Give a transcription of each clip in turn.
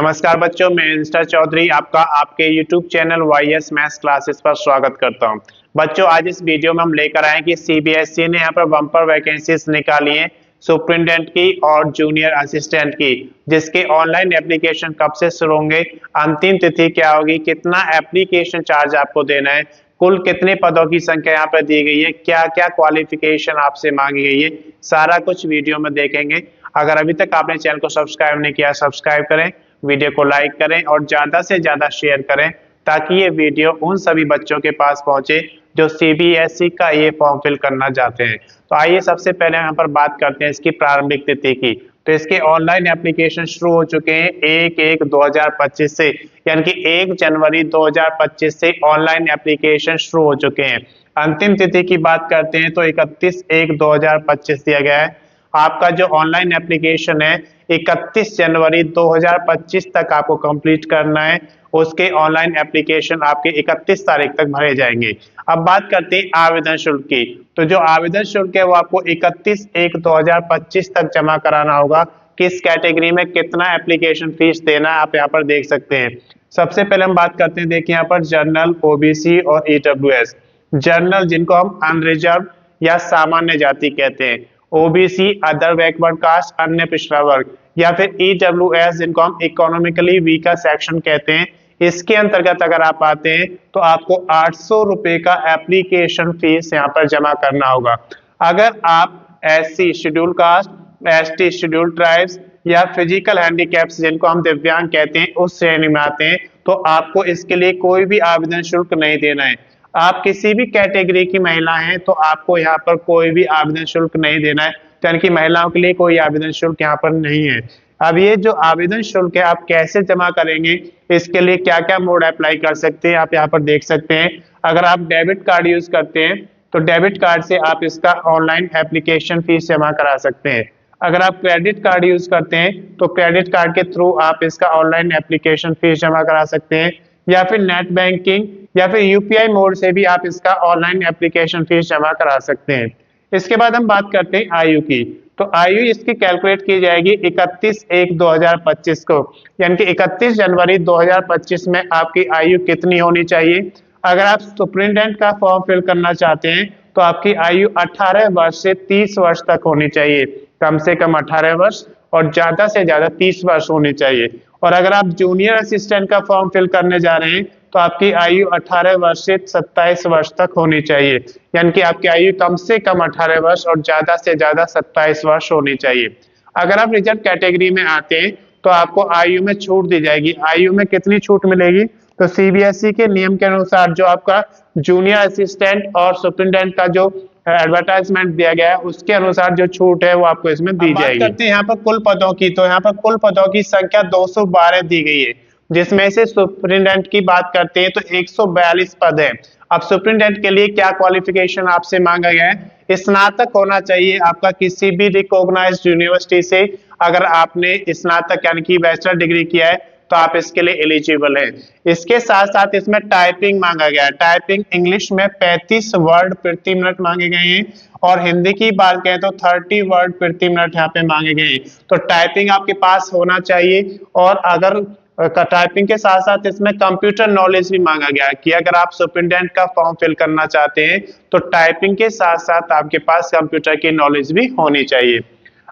नमस्कार बच्चों, मैं मिस्टर चौधरी आपका आपके YouTube channel YS maths classes पर स्वागत करता हूं। बच्चों, आज इस वीडियो में हम लेकर आए कि CBSE ने यहाँ पर बम्पर वैकेंसीज निकाली हैं सुपरिटेंडेंट की और जूनियर असिस्टेंट की, जिसके ऑनलाइन एप्लीकेशन कब से शुरू होंगे, अंतिम तिथि क्या होगी, कितना एप्लीकेशन चार्ज आपको देना है, कुल कितने पदों की संख्या यहाँ पर दी गई है, क्या क्या क्वालिफिकेशन आपसे मांगी गई है, सारा कुछ वीडियो में देखेंगे। अगर अभी तक आपने चैनल को सब्सक्राइब नहीं किया, सब्सक्राइब करें, वीडियो को लाइक करें और ज्यादा से ज्यादा शेयर करें ताकि ये वीडियो उन सभी बच्चों के पास पहुंचे जो CBSE का ये फॉर्म फिल करना चाहते हैं। तो आइए सबसे पहले यहाँ पर बात करते हैं इसकी प्रारंभिक तिथि की। तो इसके ऑनलाइन एप्लीकेशन शुरू हो चुके हैं 1/1/2025 से, यानी कि 1 जनवरी 2025 से ऑनलाइन एप्लीकेशन शुरू हो चुके हैं। अंतिम तिथि की बात करते हैं तो 31/1/2025 दिया गया है। आपका जो ऑनलाइन एप्लीकेशन है 31 जनवरी 2025 तक आपको कंप्लीट करना है। उसके ऑनलाइन एप्लीकेशन आपके 31 तारीख तक भरे जाएंगे। अब बात करते हैं आवेदन शुल्क की। तो जो आवेदन शुल्क है वो आपको 31/1/2025 तक जमा कराना होगा। किस कैटेगरी में कितना एप्लीकेशन फीस देना है आप यहाँ पर देख सकते हैं। सबसे पहले हम बात करते हैं, देखिए यहाँ पर जनरल, OBC और EWS। जनरल जिनको हम अनरिजर्व या सामान्य जाति कहते हैं, OBC अदर बैकवर्ड कास्ट अन्य पिछड़ा वर्ग, या फिर EWS जिनको हम इकोनॉमिकली वीकर सेक्शन कहते हैं, इसके अंतर्गत अगर आप आते हैं तो आपको 800 रुपए का एप्लीकेशन फीस यहाँ पर जमा करना होगा। अगर आप SC schedule caste, ST schedule tribes या फिजिकल हैंडीकैप्स जिनको हम दिव्यांग कहते हैं उस श्रेणी में आते हैं तो आपको इसके लिए कोई भी आवेदन शुल्क नहीं देना है। आप किसी भी कैटेगरी की महिला हैं तो आपको यहाँ पर कोई भी आवेदन शुल्क नहीं देना है, यानी कि महिलाओं के लिए कोई आवेदन शुल्क यहाँ पर नहीं है। अब ये जो आवेदन शुल्क है आप कैसे जमा करेंगे, इसके लिए क्या क्या मोड अप्लाई कर सकते हैं आप यहाँ पर देख सकते हैं। अगर आप डेबिट कार्ड यूज करते हैं तो डेबिट कार्ड से आप इसका ऑनलाइन एप्लीकेशन फीस जमा करा सकते हैं। अगर आप क्रेडिट कार्ड यूज करते हैं तो क्रेडिट कार्ड के थ्रू आप इसका ऑनलाइन एप्लीकेशन फीस जमा करा सकते हैं, या फिर नेट बैंकिंग या फिर UPI मोड से भी आप इसका ऑनलाइन एप्लीकेशन फीस जमा करा सकते हैं। इसके बाद हम बात करते हैं आयु की। तो आयु इसकी कैलकुलेट की जाएगी 31/1/2025 को, यानी कि 31 जनवरी 2025 में आपकी आयु कितनी होनी चाहिए। अगर आप सुपरिटेंडेंट का फॉर्म फिल करना चाहते हैं तो आपकी आयु 18 वर्ष से 30 वर्ष तक होनी चाहिए, कम से कम 18 वर्ष और ज्यादा से ज्यादा 30 वर्ष होनी चाहिए। और अगर आप जूनियर असिस्टेंट का फॉर्म फिल करने जा रहे हैं तो आपकी आयु 18 वर्ष से 27 वर्ष तक होनी चाहिए, यानी कि आपकी आयु कम से कम 18 वर्ष और ज्यादा से ज्यादा 27 वर्ष होनी चाहिए। अगर आप रिजर्व कैटेगरी में आते हैं तो आपको आयु में छूट दी जाएगी। आयु में कितनी छूट मिलेगी, तो CBSE के नियम के अनुसार जो आपका जूनियर असिस्टेंट और सुपरिटेंडेंट का जो एडवर्टाइजमेंट दिया गया है उसके अनुसार जो छूट है वो आपको इसमें दी जाएगी। बात करते हैं यहाँ पर कुल पदों की। तो यहाँ पर कुल पदों की संख्या 212 दी गई है, जिसमें से सुपरिटेंडेंट की बात करते हैं तो 142 पद है। अब सुपरिटेंडेंट के लिए क्या क्वालिफिकेशन आपसे मांगा गया है, स्नातक होना चाहिए आपका किसी भी रिकॉग्नाइज्ड यूनिवर्सिटी से। अगर आपने स्नातक यानी कि बैचलर डिग्री किया है तो आप इसके लिए एलिजिबल हैं। इसके साथ साथ इसमें टाइपिंग मांगा गया है। टाइपिंग इंग्लिश में 35 वर्ड प्रति मिनट मांगे गए हैं और हिंदी की बात करें तो 30 वर्ड प्रति मिनट यहाँ पे मांगे गए हैं। तो टाइपिंग आपके पास होना चाहिए। और अगर टाइपिंग के साथ साथ इसमें कंप्यूटर नॉलेज भी मांगा गया है कि अगर आप सुपरिटेंडेंट का फॉर्म फिल करना चाहते हैं तो टाइपिंग के साथ साथ आपके पास कंप्यूटर की नॉलेज भी होनी चाहिए।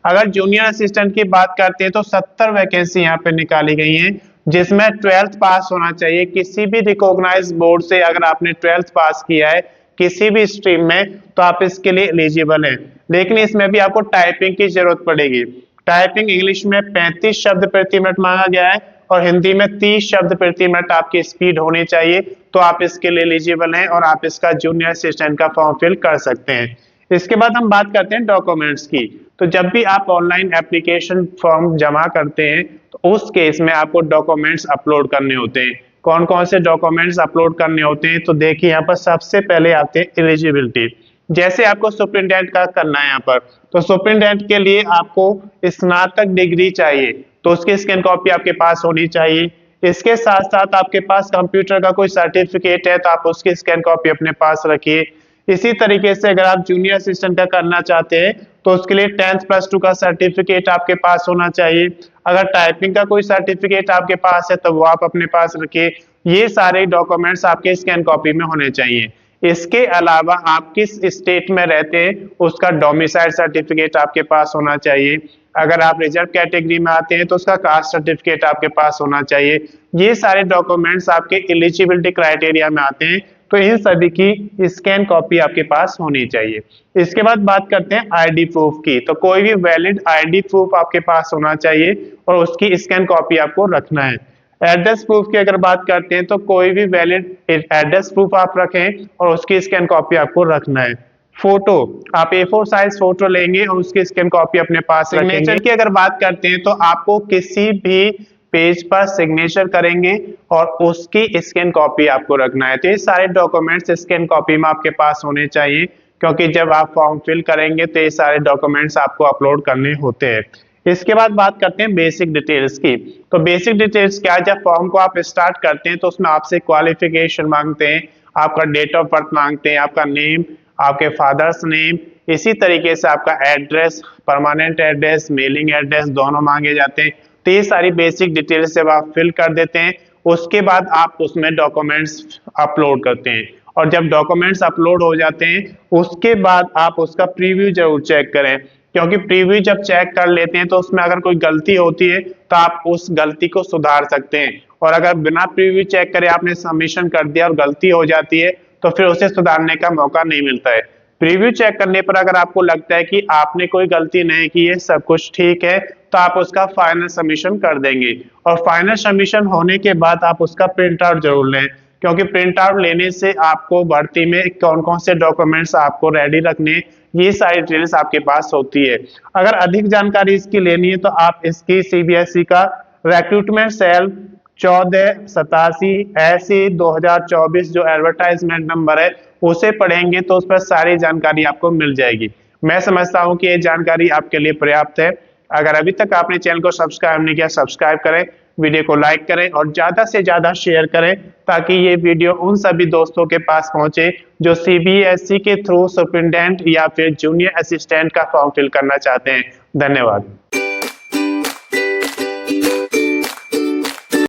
अगर जूनियर असिस्टेंट की बात करते हैं तो 70 वैकेंसी यहाँ पे निकाली गई हैं, जिसमें 12th पास होना चाहिए किसी भी रिकॉग्नाइज बोर्ड से। अगर आपने 12th पास किया है किसी भी स्ट्रीम में तो आप इसके लिए एलिजिबल हैं, लेकिन इसमें भी आपको टाइपिंग की जरूरत पड़ेगी। टाइपिंग इंग्लिश में 35 शब्द प्रति मिनट मांगा गया है और हिंदी में 30 शब्द प्रति मिनट आपकी स्पीड होनी चाहिए, तो आप इसके लिए एलिजिबल हैं और आप इसका जूनियर असिस्टेंट का फॉर्म फिल कर सकते हैं। इसके बाद हम बात करते हैं डॉक्यूमेंट्स की। तो जब भी आप ऑनलाइन एप्लीकेशन फॉर्म जमा करते हैं तो उस केस में आपको डॉक्यूमेंट्स अपलोड करने होते हैं। कौन कौन से डॉक्यूमेंट्स अपलोड करने होते हैं, तो देखिए यहाँ पर सबसे पहले आते हैं एलिजिबिलिटी। जैसे आपको सुपरिटेंडेंट का करना है यहाँ पर, तो सुपरिटेंडेंट के लिए आपको स्नातक डिग्री चाहिए, तो उसकी स्कैन कॉपी आपके पास होनी चाहिए। इसके साथ साथ आपके पास कंप्यूटर का कोई सर्टिफिकेट है तो आप उसकी स्कैन कॉपी अपने पास रखिए। इसी तरीके से अगर आप जूनियर असिस्टेंट का करना चाहते हैं तो उसके लिए 10th+2 का सर्टिफिकेट आपके पास होना चाहिए। अगर टाइपिंग का कोई सर्टिफिकेट आपके पास है तो वो आप अपने पास रखिए। ये सारे डॉक्यूमेंट्स आपके स्कैन कॉपी में होने चाहिए। इसके अलावा आप किस स्टेट में रहते हैं उसका डोमिसाइल सर्टिफिकेट आपके पास होना चाहिए। अगर आप रिजर्व कैटेगरी में आते हैं तो उसका कास्ट सर्टिफिकेट आपके पास होना चाहिए। ये सारे डॉक्यूमेंट्स आपके एलिजिबिलिटी क्राइटेरिया में आते हैं, तो इन सभी की स्कैन कॉपी आपके पास होनी चाहिए। इसके बाद बात करते हैं आईडी प्रूफ की। तो कोई भी वैलिड आईडी प्रूफ आपके पास होना चाहिए और उसकी स्कैन कॉपी आपको रखना है। एड्रेस प्रूफ की अगर बात करते हैं तो कोई भी वैलिड एड्रेस प्रूफ आप रखें और उसकी स्कैन कॉपी आपको रखना है। फोटो, आप A4 साइज फोटो लेंगे और उसकी स्कैन कॉपी अपने पास रखेंगे। सिग्नेचर की अगर बात करते हैं तो आपको किसी भी पेज पर सिग्नेचर करेंगे और उसकी स्कैन कॉपी आपको रखना है। तो ये सारे डॉक्यूमेंट्स स्कैन कॉपी में आपके पास होने चाहिए, क्योंकि जब आप फॉर्म फिल करेंगे तो ये सारे डॉक्यूमेंट्स आपको अपलोड करने होते हैं। इसके बाद बात करते हैं बेसिक डिटेल्स की। तो बेसिक डिटेल्स क्या, जब फॉर्म को आप स्टार्ट करते हैं तो उसमें आपसे क्वालिफिकेशन मांगते हैं, आपका डेट ऑफ बर्थ मांगते हैं, आपका नेम, आपके फादर्स नेम, इसी तरीके से आपका address, permanent address, mailing address दोनों मांगे जाते हैं। तो ये सारी बेसिक डिटेल्स जब आप फिल कर देते हैं उसके बाद आप उसमें डॉक्यूमेंट्स अपलोड करते हैं, और जब डॉक्यूमेंट्स अपलोड हो जाते हैं उसके बाद आप उसका प्रीव्यू जरूर चेक करें, क्योंकि प्रीव्यू जब चेक कर लेते हैं तो उसमें अगर कोई गलती होती है तो आप उस गलती को सुधार सकते हैं। और अगर बिना प्रीव्यू चेक करे आपने सबमिशन कर दिया और गलती हो जाती है तो फिर उसे सुधारने का मौका नहीं मिलता है। प्रीव्यू चेक करने पर अगर आपको लगता है कि आपने कोई गलती नहीं की है, सब कुछ ठीक है, तो आप उसका फाइनल सबमिशन कर देंगे। और फाइनल सबमिशन होने के बाद आप उसका प्रिंट आउट जरूर लें, क्योंकि प्रिंट आउट लेने से आपको भर्ती में कौन कौन से डॉक्यूमेंट्स आपको रेडी रखने, ये सारी डिटेल्स आपके पास होती है। अगर अधिक जानकारी इसकी लेनी है तो आप इसकी CBSE का रिक्रूटमेंट सेल 1487/2024 जो एडवर्टाइजमेंट नंबर है उसे पढ़ेंगे तो उस पर सारी जानकारी आपको मिल जाएगी। मैं समझता हूं कि ये जानकारी आपके लिए पर्याप्त है। अगर अभी तक आपने चैनल को सब्सक्राइब नहीं किया, सब्सक्राइब करें, वीडियो को लाइक करें और ज्यादा से ज्यादा शेयर करें, ताकि ये वीडियो उन सभी दोस्तों के पास पहुंचे जो CBSE के थ्रू सुपरिटेंडेंट या फिर जूनियर असिस्टेंट का फॉर्म फिल करना चाहते हैं। धन्यवाद।